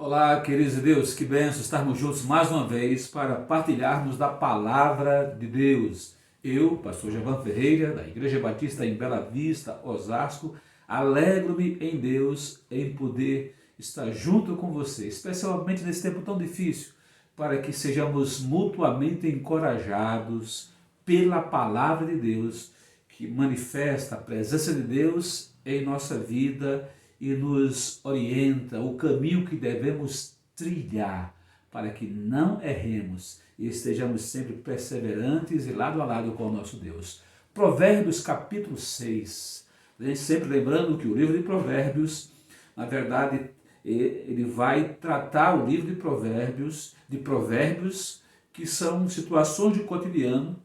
Olá, queridos de Deus, que benção estarmos juntos mais uma vez para partilharmos da palavra de Deus. Eu, pastor Javan Ferreira, da Igreja Batista em Bela Vista, Osasco, alegro-me em Deus em poder estar junto com você, especialmente nesse tempo tão difícil, para que sejamos mutuamente encorajados pela palavra de Deus, que manifesta a presença de Deus em nossa vida e nos orienta o caminho que devemos trilhar para que não erremos e estejamos sempre perseverantes e lado a lado com o nosso Deus. Provérbios capítulo 6. A gente sempre lembrando que o livro de Provérbios, na verdade, ele vai tratar o livro de provérbios que são situações de cotidiano,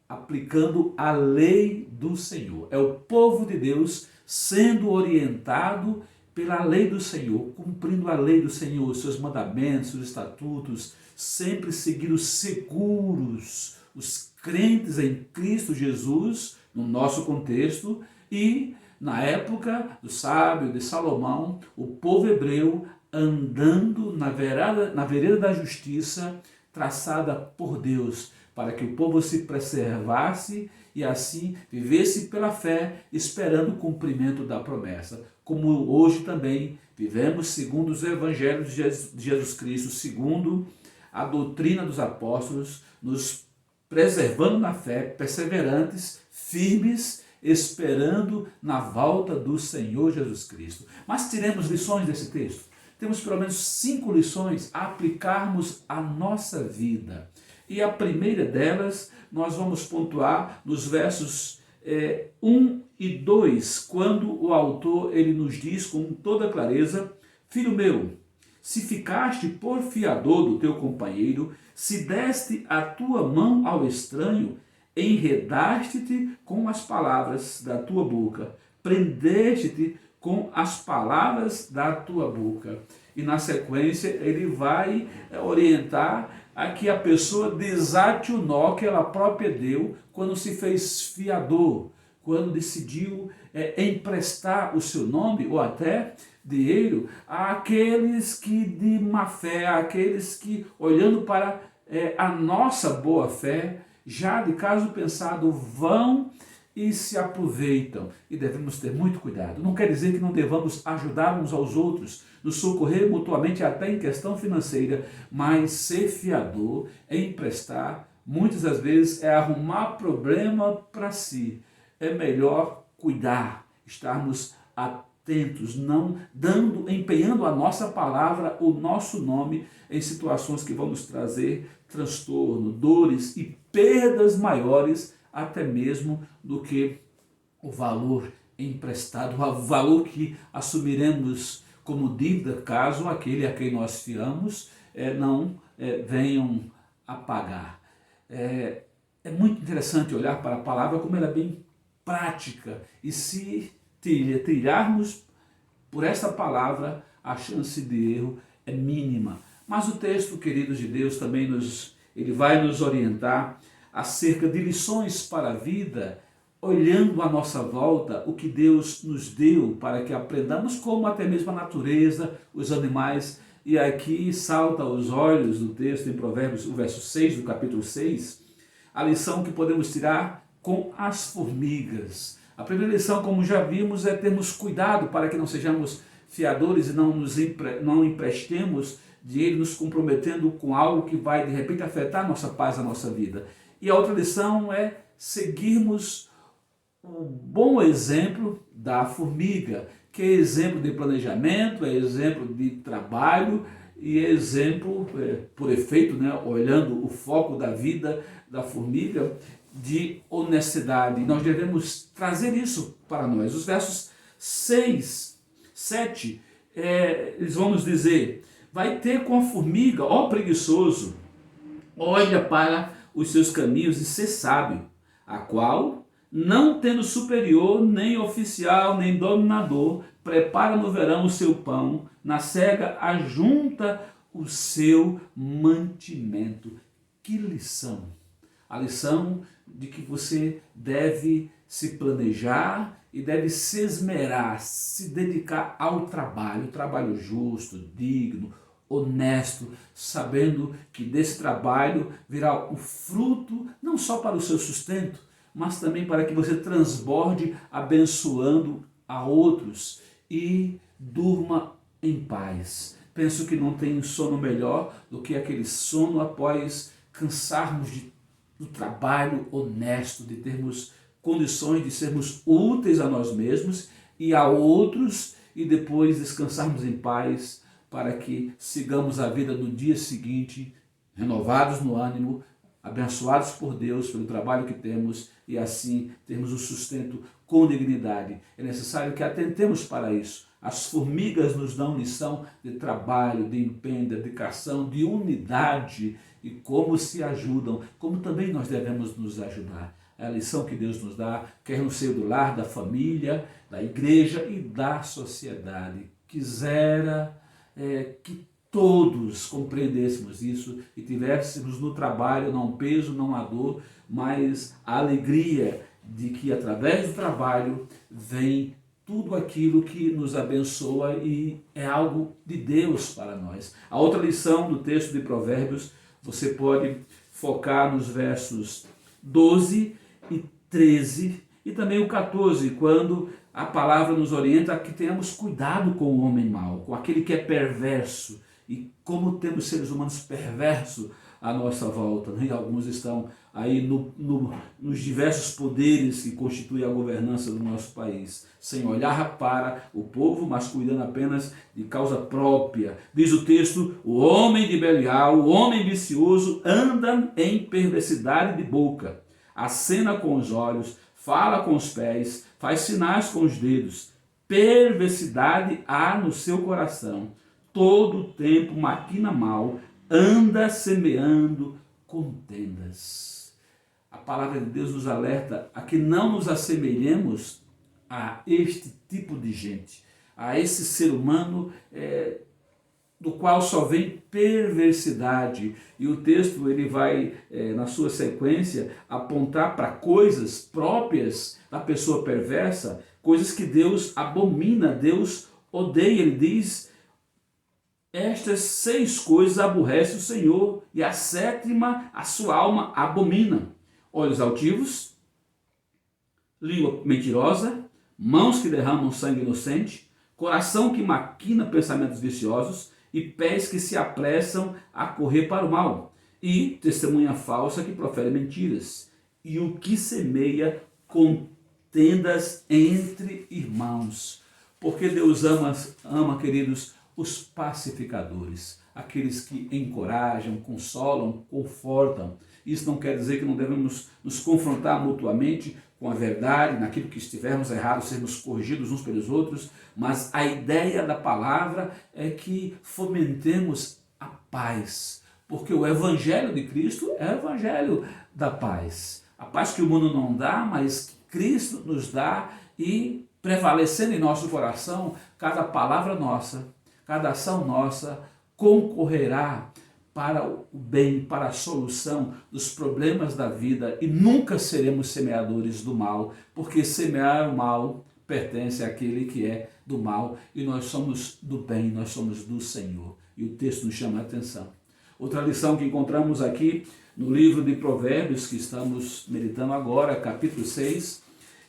aplicando a lei do Senhor. É o povo de Deus sendo orientado pela lei do Senhor, cumprindo a lei do Senhor, os seus mandamentos, os estatutos, sempre seguindo seguros os crentes em Cristo Jesus, no nosso contexto, e na época do sábio de Salomão, o povo hebreu andando na vereda da justiça traçada por Deus, para que o povo se preservasse e assim vivesse pela fé, esperando o cumprimento da promessa. Como hoje também vivemos segundo os evangelhos de Jesus Cristo, segundo a doutrina dos apóstolos, nos preservando na fé, perseverantes, firmes, esperando na volta do Senhor Jesus Cristo. Mas tiremos lições desse texto. Temos pelo menos 5 lições a aplicarmos à nossa vida. E a primeira delas, nós vamos pontuar nos versos 1 e 2, quando o autor ele nos diz com toda clareza: Filho meu, se ficaste por fiador do teu companheiro, se deste a tua mão ao estranho, enredaste-te com as palavras da tua boca, prendeste-te com as palavras da tua boca. E na sequência ele vai orientar a que a pessoa desate o nó que ela própria deu quando se fez fiador, quando decidiu emprestar o seu nome ou até dinheiro àqueles que de má fé, àqueles que, olhando para a nossa boa fé, já de caso pensado, vão e se aproveitam. E devemos ter muito cuidado. Não quer dizer que não devamos ajudar uns aos outros, nos socorrer mutuamente até em questão financeira, mas ser fiador, emprestar, muitas das vezes é arrumar problema para si. É melhor cuidar, estarmos atentos, não empenhando a nossa palavra, o nosso nome em situações que vão nos trazer transtorno, dores e perdas maiores, até mesmo do que o valor emprestado, o valor que assumiremos como dívida, caso aquele a quem nós fiamos não venham a pagar. É muito interessante olhar para a palavra como ela é bem prática, e se trilharmos por esta palavra, a chance de erro é mínima. Mas o texto, queridos de Deus, também ele vai nos orientar acerca de lições para a vida, olhando à nossa volta o que Deus nos deu para que aprendamos, como até mesmo a natureza, os animais. E aqui salta aos olhos do texto em Provérbios, o verso 6 do capítulo 6, a lição que podemos tirar com as formigas. A primeira lição, como já vimos, é termos cuidado para que não sejamos fiadores e não emprestemos dinheiro nos comprometendo com algo que vai de repente afetar a nossa paz, a nossa vida. E a outra lição é seguirmos o bom exemplo da formiga, que é exemplo de planejamento, é exemplo de trabalho e é exemplo, por efeito, olhando o foco da vida da formiga, de honestidade. Nós devemos trazer isso para nós. Os versos 6, 7, eles vão nos dizer: vai ter com a formiga, ó preguiçoso, olha para os seus caminhos e ser sábio, a qual, não tendo superior, nem oficial, nem dominador, prepara no verão o seu pão, na cega ajunta o seu mantimento. Que lição! A lição de que você deve se planejar e deve se esmerar, se dedicar ao trabalho justo, digno, honesto, sabendo que desse trabalho virá um fruto não só para o seu sustento, mas também para que você transborde abençoando a outros e durma em paz. Penso que não tem sono melhor do que aquele sono após cansarmos do trabalho honesto, de termos condições de sermos úteis a nós mesmos e a outros, e depois descansarmos em paz para que sigamos a vida no dia seguinte, renovados no ânimo, abençoados por Deus pelo trabalho que temos e assim termos o sustento com dignidade. É necessário que atentemos para isso. As formigas nos dão lição de trabalho, de empenho, de dedicação, de unidade e como se ajudam, como também nós devemos nos ajudar. É a lição que Deus nos dá, quer no seio do lar, da família, da igreja e da sociedade. Quisera que todos compreendêssemos isso e tivéssemos no trabalho não peso, não a dor, mas a alegria de que através do trabalho vem tudo aquilo que nos abençoa e é algo de Deus para nós. A outra lição do texto de Provérbios, você pode focar nos versos 12 e 13 e também o 14, quando a palavra nos orienta a que tenhamos cuidado com o homem mau, com aquele que é perverso. E como temos seres humanos perversos à nossa volta, né? E alguns estão aí nos diversos poderes que constituem a governança do nosso país, sem olhar para o povo, mas cuidando apenas de causa própria. Diz o texto, o homem de Belial, o homem vicioso, anda em perversidade de boca, acena com os olhos, fala com os pés, faz sinais com os dedos, perversidade há no seu coração, todo o tempo maquina mal, anda semeando contendas. A palavra de Deus nos alerta a que não nos assemelhemos a este tipo de gente, a esse ser humano do qual só vem perversidade. E o texto ele vai, na sua sequência, apontar para coisas próprias da pessoa perversa, coisas que Deus abomina, Deus odeia. Ele diz, estas 6 coisas aborrece o Senhor, e a 7ª a sua alma abomina: olhos altivos, língua mentirosa, mãos que derramam sangue inocente, coração que maquina pensamentos viciosos e pés que se apressam a correr para o mal, e testemunha falsa que profere mentiras, e o que semeia contendas entre irmãos. Porque Deus ama, queridos, os pacificadores, aqueles que encorajam, consolam, confortam. Isso não quer dizer que não devemos nos confrontar mutuamente com a verdade, naquilo que estivermos errados, sermos corrigidos uns pelos outros, mas a ideia da palavra é que fomentemos a paz, porque o Evangelho de Cristo é o Evangelho da paz. A paz que o mundo não dá, mas que Cristo nos dá, e prevalecendo em nosso coração, cada palavra nossa, cada ação nossa concorrerá para o bem, para a solução dos problemas da vida, e nunca seremos semeadores do mal, porque semear o mal pertence àquele que é do mal, e nós somos do bem, nós somos do Senhor. E o texto nos chama a atenção. Outra lição que encontramos aqui no livro de Provérbios, que estamos meditando agora, capítulo 6,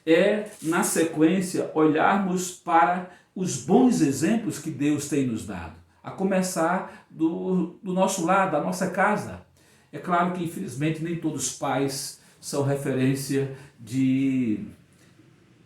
é, na sequência, olharmos para os bons exemplos que Deus tem nos dado, a começar do nosso lar, da nossa casa. É claro que, infelizmente, nem todos os pais são referência de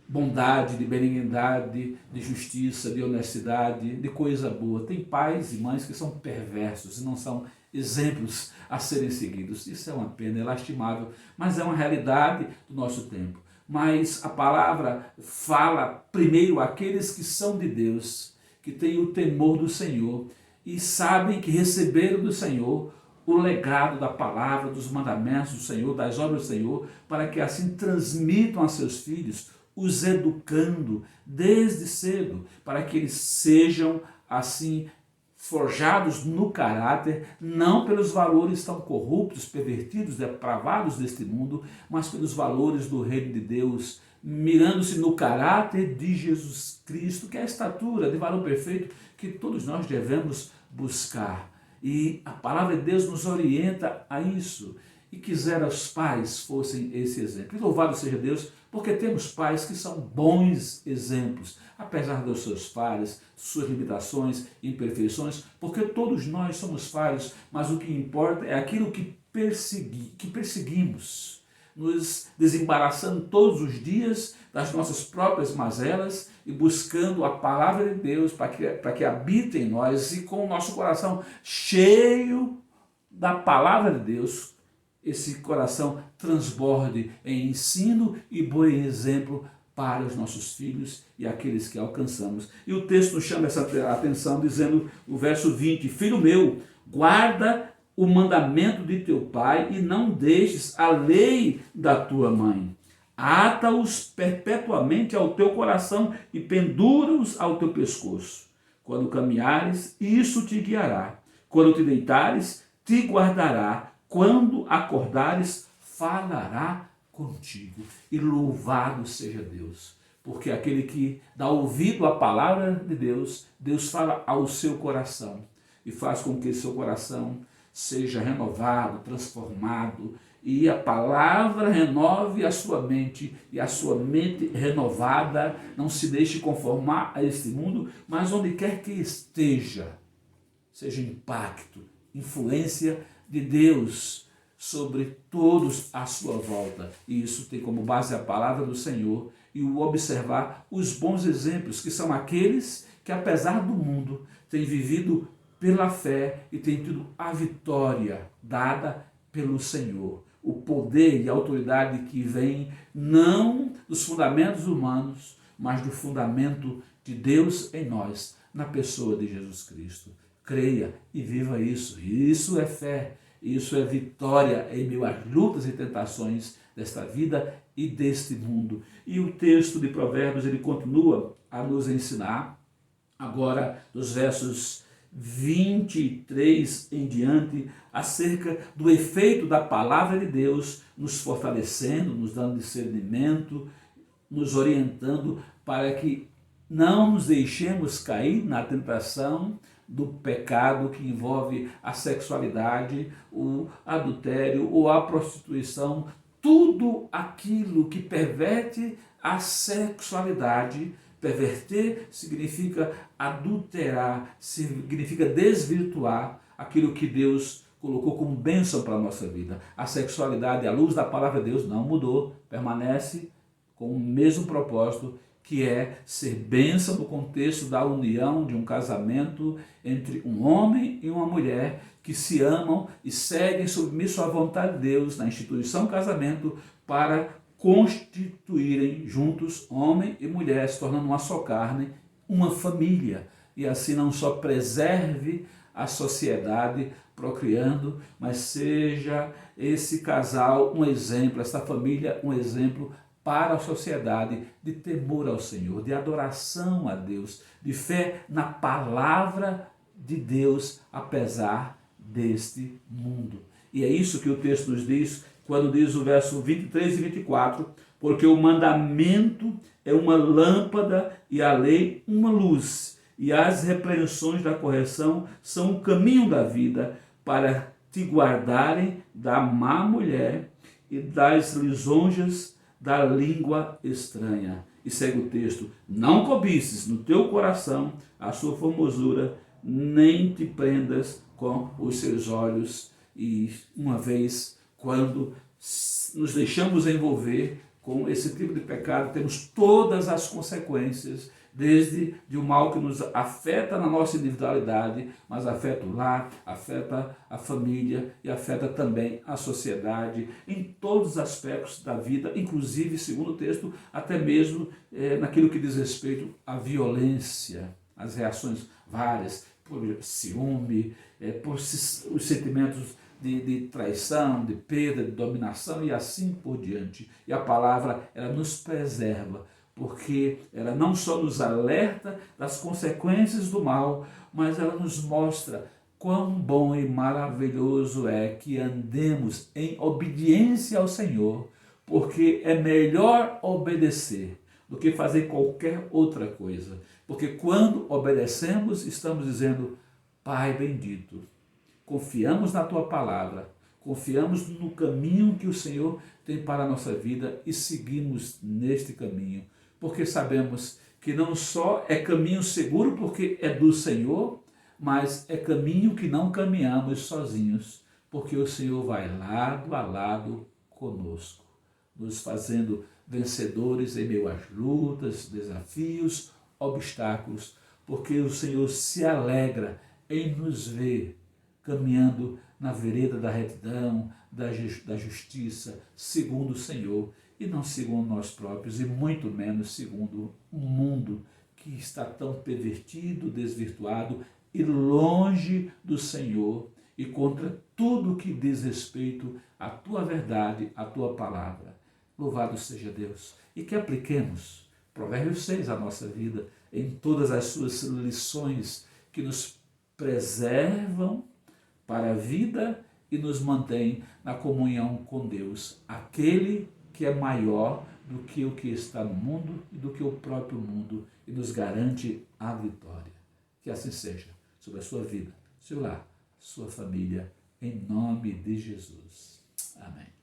bondade, de benignidade, de justiça, de honestidade, de coisa boa. Tem pais e mães que são perversos e não são exemplos a serem seguidos. Isso é uma pena, é lastimável, mas é uma realidade do nosso tempo. Mas a palavra fala primeiro àqueles que são de Deus, que têm o temor do Senhor e sabem que receberam do Senhor o legado da palavra, dos mandamentos do Senhor, das obras do Senhor, para que assim transmitam a seus filhos, os educando desde cedo, para que eles sejam assim forjados no caráter, não pelos valores tão corruptos, pervertidos, depravados deste mundo, mas pelos valores do reino de Deus, mirando-se no caráter de Jesus Cristo, que é a estatura de varão perfeito que todos nós devemos buscar. E a palavra de Deus nos orienta a isso. E quisera os pais fossem esse exemplo. E louvado seja Deus, porque temos pais que são bons exemplos, apesar das suas falhas, suas limitações, imperfeições, porque todos nós somos falhos, mas o que importa é aquilo que perseguimos, nos desembaraçando todos os dias das nossas próprias mazelas e buscando a palavra de Deus para que habite em nós, e com o nosso coração cheio da palavra de Deus, esse coração transborde em ensino e bom exemplo para os nossos filhos e aqueles que alcançamos. E o texto nos chama essa atenção dizendo, o verso 20, filho meu, guarda o mandamento de teu pai e não deixes a lei da tua mãe. Ata-os perpetuamente ao teu coração e pendura-os ao teu pescoço. Quando caminhares, isso te guiará. Quando te deitares, te guardará. Quando acordares, falará contigo. E louvado seja Deus, porque aquele que dá ouvido à palavra de Deus, Deus fala ao seu coração e faz com que seu coração seja renovado, transformado, e a palavra renove a sua mente, e a sua mente renovada não se deixe conformar a este mundo, mas onde quer que esteja, seja impacto, influência de Deus sobre todos à sua volta. E isso tem como base a palavra do Senhor e o observar os bons exemplos, que são aqueles que, apesar do mundo, têm vivido pela fé e têm tido a vitória dada pelo Senhor. O poder e a autoridade que vem não dos fundamentos humanos, mas do fundamento de Deus em nós, na pessoa de Jesus Cristo. Creia e viva isso. Isso é fé, isso é vitória em meio às lutas e tentações desta vida e deste mundo. E o texto de Provérbios, ele continua a nos ensinar, agora dos versos 23 em diante, acerca do efeito da palavra de Deus nos fortalecendo, nos dando discernimento, nos orientando para que não nos deixemos cair na tentação do pecado que envolve a sexualidade, o adultério ou a prostituição, tudo aquilo que perverte a sexualidade. Perverter significa adulterar, significa desvirtuar aquilo que Deus colocou como bênção para a nossa vida. A sexualidade, à luz da palavra de Deus, não mudou, permanece com o mesmo propósito, que é ser bênção no contexto da união de um casamento entre um homem e uma mulher que se amam e seguem submissos à vontade de Deus na instituição casamento para constituírem juntos homem e mulher, se tornando uma só carne, uma família. E assim não só preserve a sociedade procriando, mas seja esse casal um exemplo, esta família um exemplo para a sociedade de temor ao Senhor, de adoração a Deus, de fé na palavra de Deus, apesar deste mundo. E é isso que o texto nos diz, quando diz o verso 23 e 24, porque o mandamento é uma lâmpada e a lei uma luz, e as repreensões da correção são o caminho da vida, para te guardarem da má mulher e das lisonjas da língua estranha. E segue o texto, não cobices no teu coração a sua formosura, nem te prendas com os seus olhos. E uma vez, quando nos deixamos envolver com esse tipo de pecado, temos todas as consequências, desde de um mal que nos afeta na nossa individualidade, mas afeta o lar, afeta a família e afeta também a sociedade, em todos os aspectos da vida, inclusive, segundo o texto, até mesmo naquilo que diz respeito à violência, as reações várias, por ciúme, por os sentimentos de traição, de perda, de dominação e assim por diante. E a palavra, ela nos preserva, porque ela não só nos alerta das consequências do mal, mas ela nos mostra quão bom e maravilhoso é que andemos em obediência ao Senhor, porque é melhor obedecer do que fazer qualquer outra coisa. Porque quando obedecemos, estamos dizendo: Pai bendito, confiamos na tua palavra, confiamos no caminho que o Senhor tem para a nossa vida e seguimos neste caminho, porque sabemos que não só é caminho seguro porque é do Senhor, mas é caminho que não caminhamos sozinhos, porque o Senhor vai lado a lado conosco, nos fazendo vencedores em meio às lutas, desafios, obstáculos, porque o Senhor se alegra em nos ver caminhando na vereda da retidão, da justiça, segundo o Senhor, e não segundo nós próprios, e muito menos segundo um mundo que está tão pervertido, desvirtuado e longe do Senhor, e contra tudo que diz respeito à tua verdade, à tua palavra. Louvado seja Deus. E que apliquemos Provérbios 6 à nossa vida, em todas as suas lições que nos preservam para a vida e nos mantém na comunhão com Deus, aquele que é maior do que o que está no mundo e do que o próprio mundo, e nos garante a vitória. Que assim seja sobre a sua vida, seu lar, sua família, em nome de Jesus. Amém.